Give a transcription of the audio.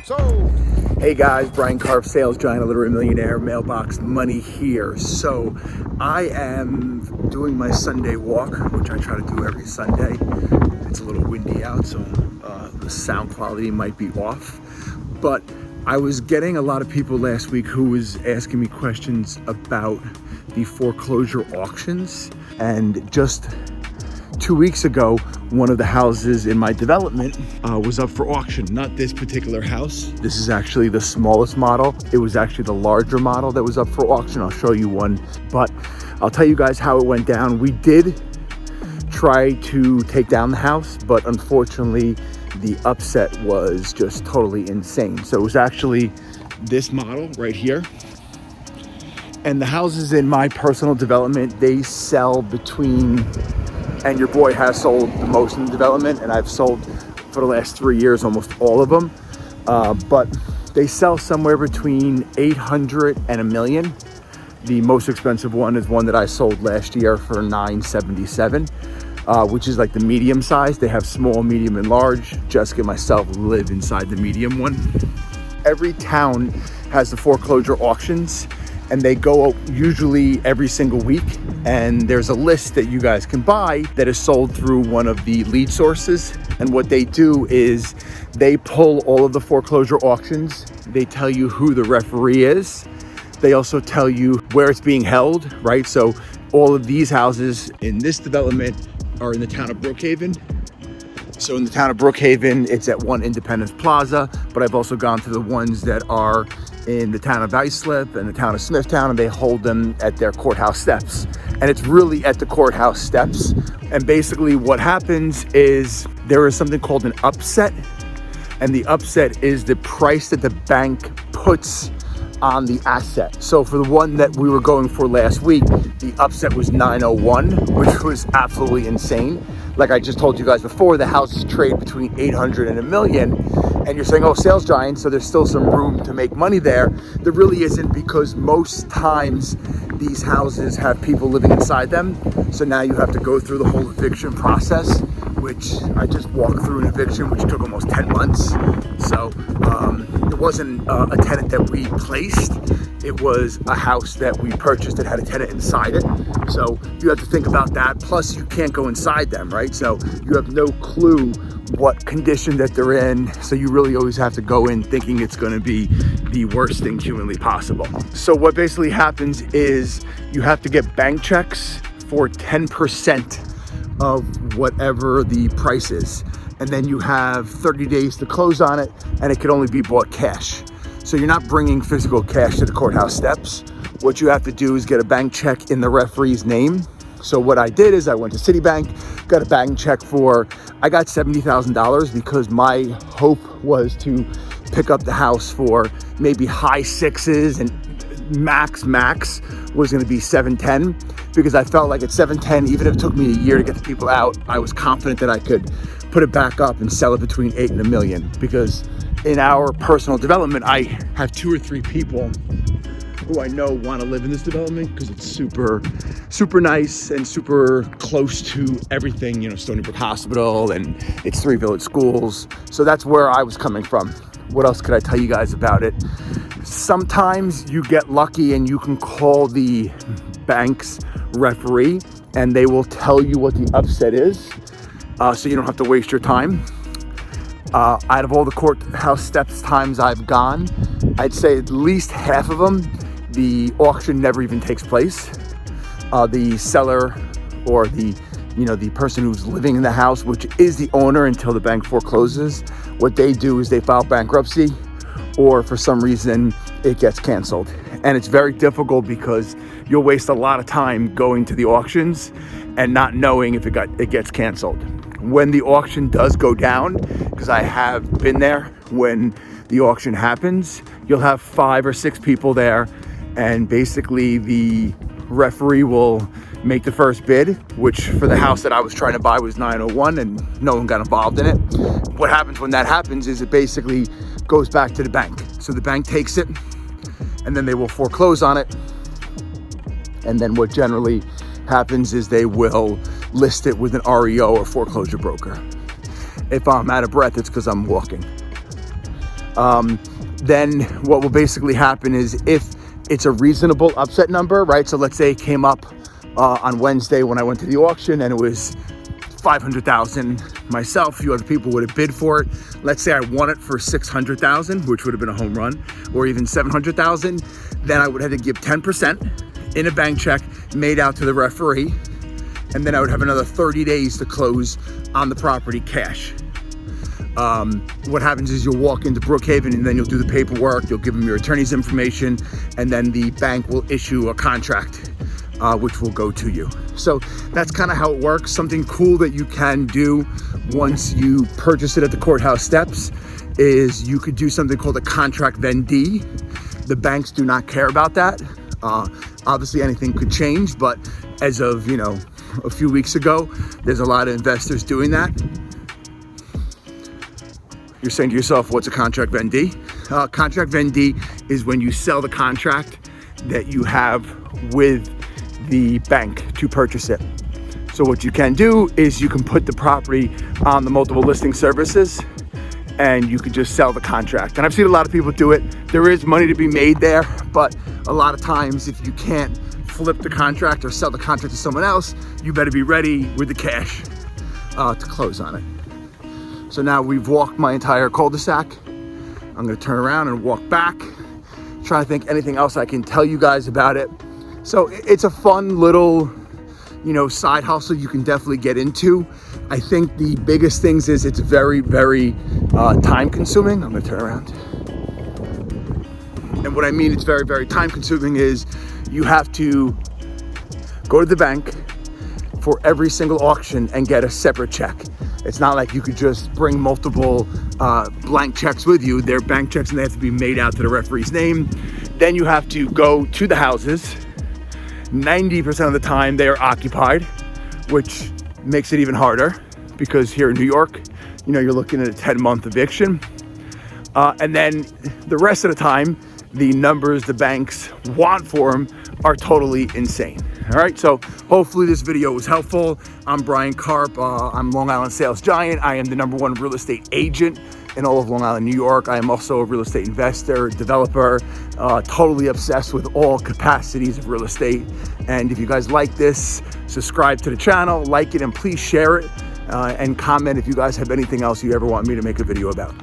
Sold. Hey guys, Brian Karp, sales giant, literary millionaire, mailbox money here. So I am doing my Sunday walk, which I try to do every Sunday. It's a little windy out, so the sound quality might be off. But I was getting a lot of people last week who was asking me questions about the foreclosure auctions. And just 2 weeks ago, one of the houses in my development was up for auction. Not this particular house. This is actually the smallest model. It was actually the larger model that was up for auction. I'll show you one, but I'll tell you guys how it went down. We did try to take down the house, but unfortunately the upset was just totally insane. So it was actually this model right here. And the houses in my personal development, they sell between, and your boy has sold the most in the development, and I've sold for the last 3 years almost all of them, but they sell somewhere between 800 and $1 million. The most expensive one is one that I sold last year for $977, which is like the medium size. They have small, medium, and large. Jessica and myself live inside the medium one. Every town has the foreclosure auctions, and they go usually every single week, and there's a list that you guys can buy that is sold through one of the lead sources. And what they do is they pull all of the foreclosure auctions. They tell you who the referee is. They also tell you where it's being held, right? So all of these houses in this development are in the town of Brookhaven. So in the town of Brookhaven, it's at One Independence Plaza, but I've also gone to the ones that are in the town of Islip and the town of Smithtown, and they hold them at their courthouse steps. And it's really at the courthouse steps. And basically what happens is there is something called an upset. And the upset is the price that the bank puts on the asset. So for the one that we were going for last week, the upset was 901, which was absolutely insane. Like I just told you guys before, the houses trade between 800 and $1 million. And you're saying, oh, sales giant, so there's still some room to make money there. There really isn't, because most times these houses have people living inside them. So now you have to go through the whole eviction process, which I just walked through an eviction, which took almost 10 months. So it wasn't a tenant that we placed. It was a house that we purchased that had a tenant inside it. So you have to think about that. Plus you can't go inside them, right? So you have no clue what condition that they're in. So you really always have to go in thinking it's going to be the worst thing humanly possible. So what basically happens is you have to get bank checks for 10% of whatever the price is. And then you have 30 days to close on it, and it can only be bought cash. So you're not bringing physical cash to the courthouse steps. What you have to do is get a bank check in the referee's name. So what I did is I went to Citibank, got a bank check I got $70,000, because my hope was to pick up the house for maybe high sixes, and max was going to be 710, because I felt like at 710, even if it took me a year to get the people out, I was confident that I could put it back up and sell it between 8 and $1 million. Because in our personal development, I have 2 or 3 people who I know want to live in this development, because it's super nice and super close to everything, you know, Stony Brook Hospital, and it's 3 village schools. So that's where I was coming from. What else could I tell you guys about it? Sometimes you get lucky and you can call the bank's referee and they will tell you what the upset is, so you don't have to waste your time. Out of all the courthouse steps times I've gone, I'd say at least half of them, the auction never even takes place. The seller or the person who's living in the house, which is the owner until the bank forecloses, what they do is they file bankruptcy, or for some reason it gets canceled. And it's very difficult, because you'll waste a lot of time going to the auctions and not knowing if it gets canceled. When the auction does go down, because I have been there, when the auction happens, you'll have 5 or 6 people there, and basically the referee will make the first bid, which for the house that I was trying to buy was 901, and no one got involved in it. What happens when that happens is it basically goes back to the bank. So the bank takes it, and then they will foreclose on it. And then what generally happens is they will list it with an REO or foreclosure broker. If I'm out of breath, it's because I'm walking. Then what will basically happen is if it's a reasonable upset number, right? So let's say it came up on Wednesday when I went to the auction and it was 500,000. Myself, a few other people would have bid for it. Let's say I won it for 600,000, which would have been a home run, or even 700,000. Then I would have to give 10% in a bank check made out to the referee. And then I would have another 30 days to close on the property cash. What happens is you'll walk into Brookhaven and then you'll do the paperwork, you'll give them your attorney's information, and then the bank will issue a contract, which will go to you. So that's kind of how it works. Something cool that you can do once you purchase it at the courthouse steps is you could do something called a contract vendee. The banks do not care about that. Obviously anything could change, but as of, a few weeks ago, there's a lot of investors doing that. You're saying to yourself, what's a contract vendee? Contract vendee is when you sell the contract that you have with the bank to purchase it. So what you can do is you can put the property on the multiple listing services and you can just sell the contract. And I've seen a lot of people do it. There is money to be made there, but a lot of times if you can't flip the contract or sell the contract to someone else, you better be ready with the cash to close on it. So now we've walked my entire cul-de-sac. I'm gonna turn around and walk back, trying to think anything else I can tell you guys about it. So it's a fun little, side hustle you can definitely get into. I think the biggest things is it's very, very time consuming. I'm gonna turn around. And what I mean it's very, very time consuming is you have to go to the bank for every single auction and get a separate check. It's not like you could just bring multiple blank checks with you. They're bank checks and they have to be made out to the referee's name. Then you have to go to the houses. 90% of the time they are occupied, which makes it even harder because here in New York, you're looking at a 10-month eviction. And then the rest of the time, the numbers the banks want for them are totally insane. All right, so hopefully this video was helpful. I'm Brian Karp. I'm Long Island Sales Giant. I am the #1 real estate agent in all of Long Island, New York. I am also a real estate investor, developer, totally obsessed with all capacities of real estate. And if you guys like this, subscribe to the channel, like it, and please share it, and comment if you guys have anything else you ever want me to make a video about.